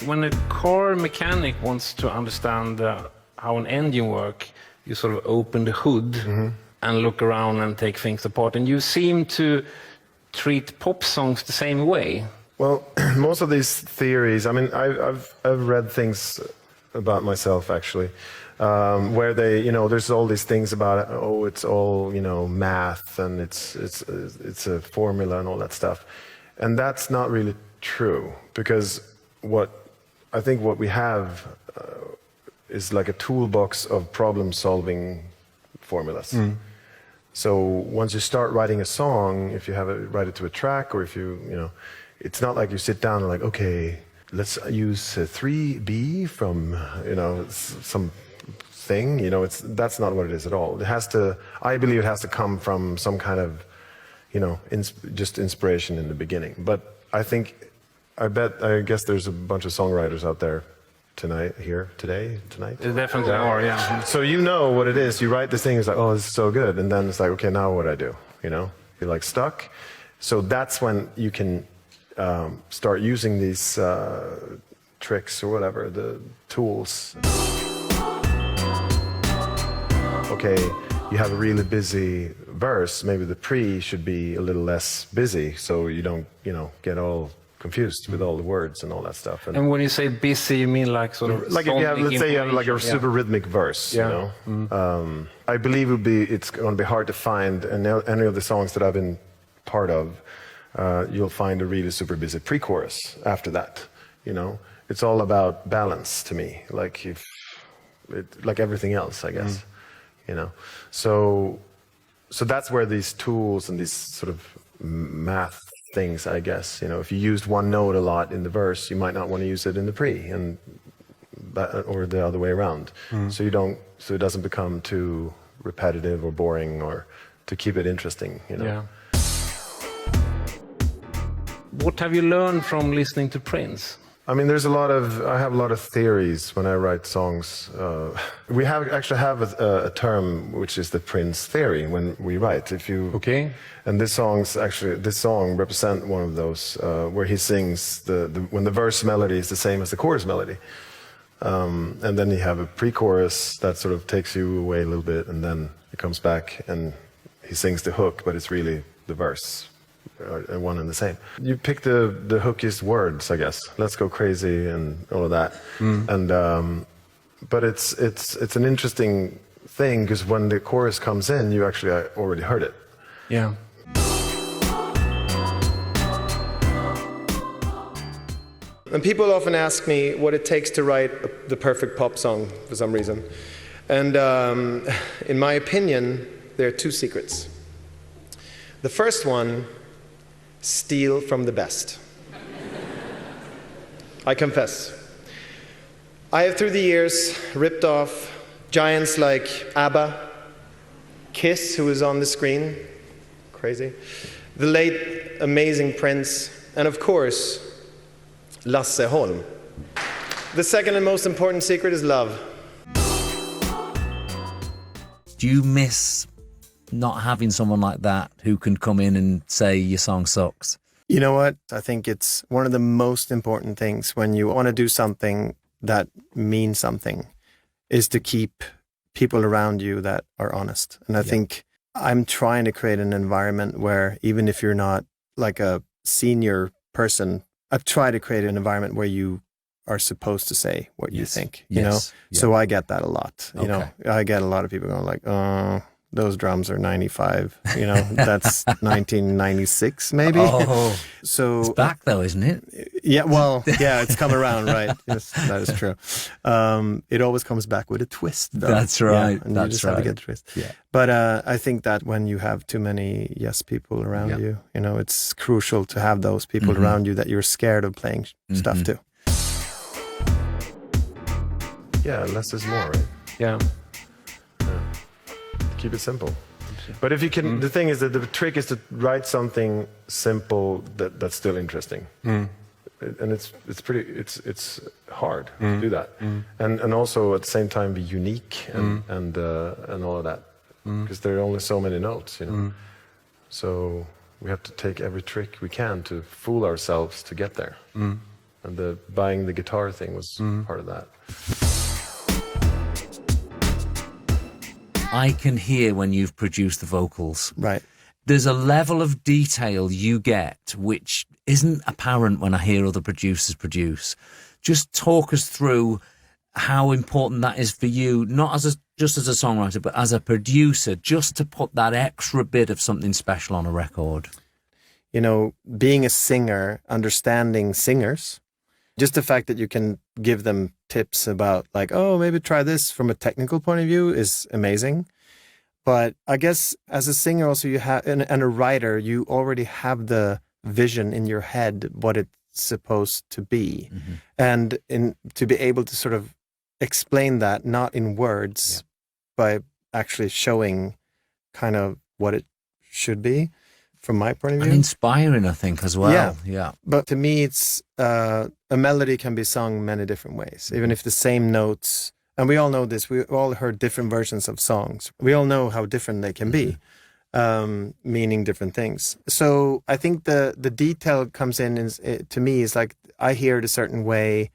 When a car mechanic wants to understand how an engine works, you sort of open the hood and look around and take things apart. And you seem to treat pop songs the same way. Well, most of these theories, I mean, I've read things about myself, actually, where they, you know, there's all these things about, oh, it's all, you know, math and it's a formula and all that stuff. And that's not really true, because I think what we have is like a toolbox of problem-solving formulas. So once you start writing a song, if you write it to a track, or if you know, it's not like you sit down and like, okay, let's use 3B from, you know, some thing, you know, that's not what it is at all. It has to, I believe it has to come from some kind of, you know, just inspiration in the beginning. But I guess there's a bunch of songwriters out there tonight. There definitely are, yeah. So you know what it is. You write this thing, it's like, oh, this is so good. And then it's like, okay, now what do I do? You know, you're like stuck. So that's when you can start using these tricks or whatever, the tools. Okay, you have a really busy verse, maybe the pre should be a little less busy, so you don't, you know, get all confused with all the words and all that stuff. And when you say busy, you mean like sort of like if you have, let's say you have like a super rhythmic verse, you know. I believe it's going to be hard to find, and any of the songs that I've been part of, you'll find a really super busy pre-chorus after that, you know. It's all about balance to me, like like everything else, I guess, you know. So that's where these tools and these sort of math things, I guess, you know, if you used one note a lot in the verse, you might not want to use it in the pre, or the other way around. So it doesn't become too repetitive or boring, or to keep it interesting, you know. Yeah. What have you learned from listening to Prince? I mean, I have a lot of theories when I write songs. We actually have a term which is the Prince theory when we write. Okay. And this song represents one of those where he sings when the verse melody is the same as the chorus melody, and then you have a pre-chorus that sort of takes you away a little bit, and then it comes back and he sings the hook, but it's really the verse. One and the same. You pick the hookiest words, I guess. Let's go crazy and all of that. And but it's an interesting thing, because when the chorus comes in, you actually already heard it. Yeah. And people often ask me what it takes to write the perfect pop song for some reason. And in my opinion, there are two secrets. The first one: steal from the best. I confess. I have through the years ripped off giants like ABBA, Kiss, who is on the screen, crazy, the late amazing Prince, and of course, Lasse Holm. The second and most important secret is love. Do you miss not having someone like that who can come in and say your song sucks? You know what? I think it's one of the most important things when you want to do something that means something, is to keep people around you that are honest. And I think I'm trying to create an environment where, even if you're not like a senior person, I've tried to create an environment where you are supposed to say what you think, you know? So I get that a lot. You know, I get a lot of people going like, oh, those drums are 95, you know, that's 1996 maybe. Oh, so it's back though, isn't it? Yeah, well, yeah, it's come around, right? Yes, that is true. It always comes back with a twist, though. That's right. And you just have to get the twist. Yeah. But I think that when you have too many yes people around you, you know, it's crucial to have those people around you that you're scared of playing stuff to. Yeah, less is more, right? Yeah. Keep it simple. But if you can, the thing is that the trick is to write something simple that's still interesting. And it's hard to do that. And also at the same time be unique and all of that. Because there are only so many notes, you know. So we have to take every trick we can to fool ourselves to get there. And the buying the guitar thing was part of that. I can hear when you've produced the vocals. Right. There's a level of detail you get which isn't apparent when I hear other producers produce. Just talk us through how important that is for you, not as just as a songwriter, but as a producer, just to put that extra bit of something special on a record. You know, being a singer, understanding singers, just the fact that you can give them tips about like, oh, maybe try this from a technical point of view is amazing. But I guess as a singer also you have, and a writer, you already have the vision in your head, what it's supposed to be. And to be able to sort of explain that, not in words, by actually showing kind of what it should be from my point of view. And inspiring, I think, as well. Yeah. But to me, it's a melody can be sung many different ways, even if the same notes, and we all know this, we all heard different versions of songs. We all know how different they can be, meaning different things. So I think the detail comes in, to me, is like, I hear it a certain way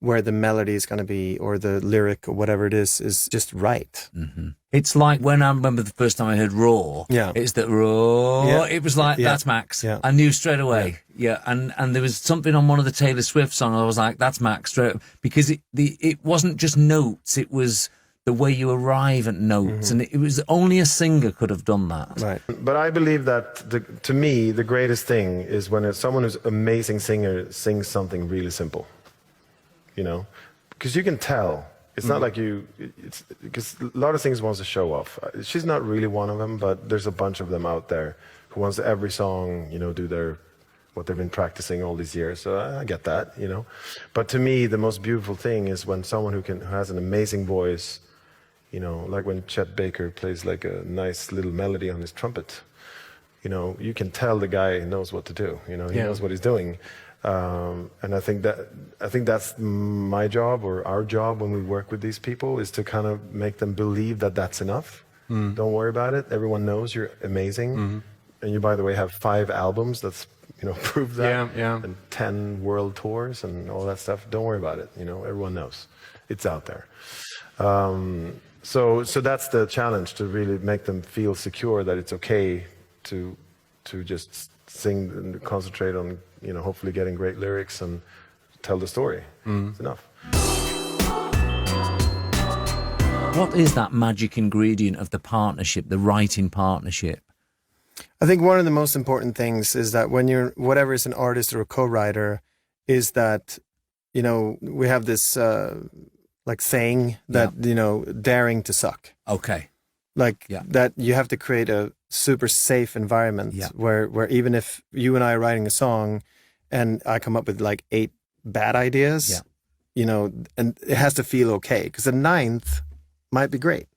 where the melody is going to be, or the lyric, or whatever it is just right. It's like when I remember the first time I heard Raw. Yeah. It's that Raw. Yeah. It was like, that's Max. Yeah. I knew straight away. Yeah. And there was something on one of the Taylor Swift songs. I was like, that's Max straight, because it wasn't just notes. It was the way you arrive at notes. And it was only a singer could have done that. Right. But I believe that, to me, the greatest thing is when someone who's an amazing singer sings something really simple. You know, because you can tell. It's not like it's because a lot of things wants to show off. She's not really one of them, but there's a bunch of them out there who wants to every song, you know, do what they've been practicing all these years. So I get that, you know. But to me, the most beautiful thing is when someone who has an amazing voice, you know, like when Chet Baker plays like a nice little melody on his trumpet. You know, you can tell the guy knows what to do. You know, he knows what he's doing. And I think that's my job, or our job when we work with these people, is to kind of make them believe that that's enough. Don't worry about it. Everyone knows you're amazing. And you, by the way, have 5 albums that's, you know, prove that. And 10 world tours and all that stuff. Don't worry about it. You know, everyone knows. It's out there. So that's the challenge, to really make them feel secure that it's okay to just sing and concentrate on, you know, hopefully getting great lyrics and tell the story. It's enough. What is that magic ingredient of the partnership, the writing partnership? I think one of the most important things is that when you're, whatever is an artist or a co-writer, is that, you know, we have this like saying that, you know, daring to suck. Okay. Like that you have to create a super safe environment where even if you and I are writing a song and I come up with like 8 bad ideas, you know, and it has to feel okay, because the 9th might be great,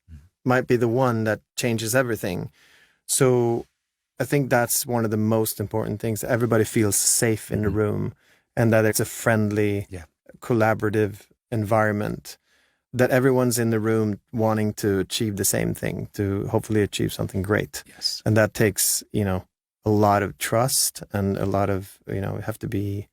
might be the one that changes everything. So I think that's one of the most important things, that everybody feels safe in the room, and that it's a friendly, collaborative environment, that everyone's in the room wanting to achieve the same thing, to hopefully achieve something great. Yes. And that takes, you know, a lot of trust and a lot of, you know, have to be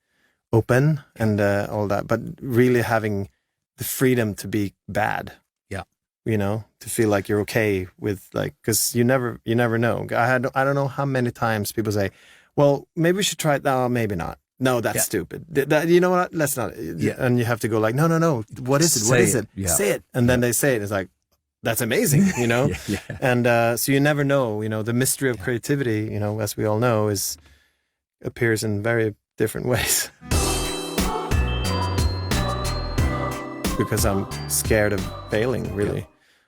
open and all that, but really having the freedom to be bad. Yeah. You know, to feel like you're okay with, like, because you never know. I don't know how many times people say, well, maybe we should try it. No, maybe not. No, that's stupid. You know what? Let's not. And you have to go like, no. What is it? What is it? Say it. And then they say it. It's like, that's amazing, you know? And so you never know, you know, the mystery of creativity, you know, as we all know, appears in very different ways. Because I'm scared of failing, really.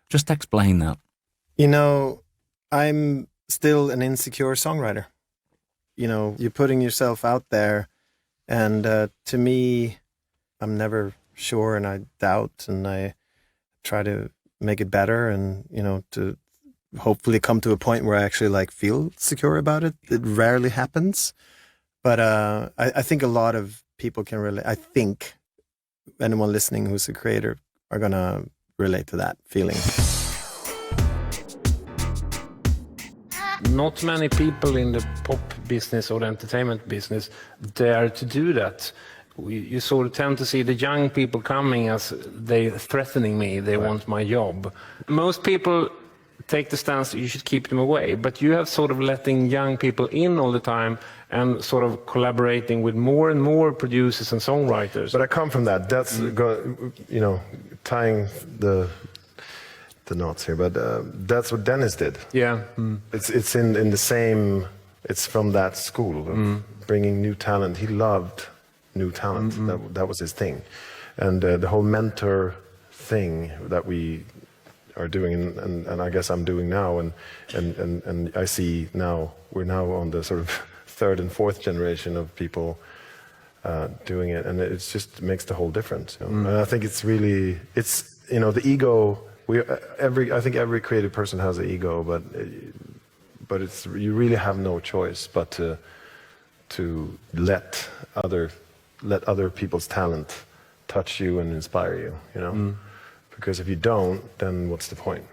Just explain that. You know, I'm still an insecure songwriter. You know, you're putting yourself out there. And to me, I'm never sure, and I doubt, and I try to make it better, and, you know, to hopefully come to a point where I actually like feel secure about it. It rarely happens. But I think a lot of people can relate. I think anyone listening who's a creator are going to relate to that feeling. Not many people in the pop business or the entertainment business dare to do that. you sort of tend to see the young people coming as they threatening me, they want my job. Most people take the stance that you should keep them away, but you have sort of letting young people in all the time and sort of collaborating with more and more producers and songwriters. But I come from that. That's tying the knots here. But that's what Dennis did. Yeah. It's in the same. It's from that school of bringing new talent. He loved new talent. That was his thing, and the whole mentor thing that we are doing, and I guess I'm doing now, and I see now we're now on the sort of third and fourth generation of people doing it, and it just makes the whole difference. And I think it's really the ego. I think every creative person has an ego, but it's you really have no choice but to let other people's talent touch you and inspire you. Because if you don't, then what's the point?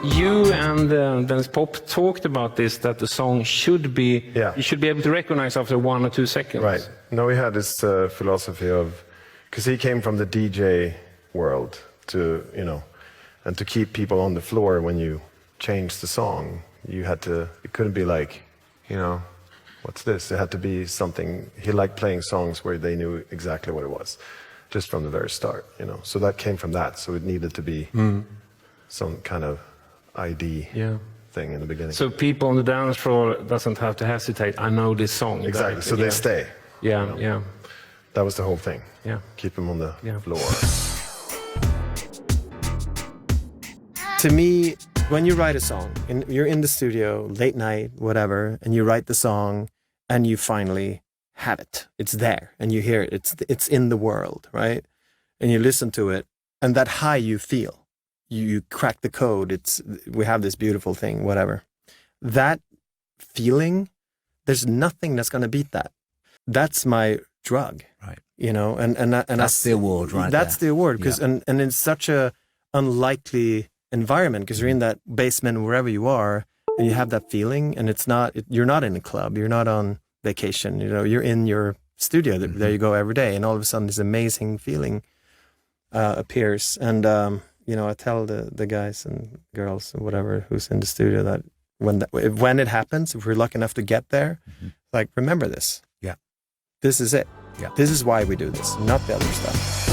You and Dennis Pop talked about this, that the song should be, you should be able to recognize after 1 or 2 seconds. Right. No, we had this philosophy of, because he came from the DJ world and to keep people on the floor when you changed the song, it couldn't be like, what's this? It had to be something. He liked playing songs where they knew exactly what it was, just from the very start. So that came from that. So it needed to be some kind of ID thing in the beginning. So people on the dance floor doesn't have to hesitate. I know this song. Exactly. So they stay. Yeah. That was the whole thing. Yeah. Keep them on the floor. To me, when you write a song, and you're in the studio, late night, whatever, and you write the song, and you finally have it. It's there, and you hear it. It's in the world, right? And you listen to it, and that high you feel. You crack the code. We have this beautiful thing, whatever. That feeling, there's nothing that's going to beat that. That's my drug, right? And that's the award, right? That's the award, because and it's such a unlikely environment, because you're in that basement wherever you are, and you have that feeling, and you're not in a club, you're not on vacation, you're in your studio. There you go every day, and all of a sudden this amazing feeling appears. And I tell the guys and girls or whatever who's in the studio that when it happens, if we're lucky enough to get there, like, remember this. Yeah, this is it. Yeah, this is why we do this, not the other stuff.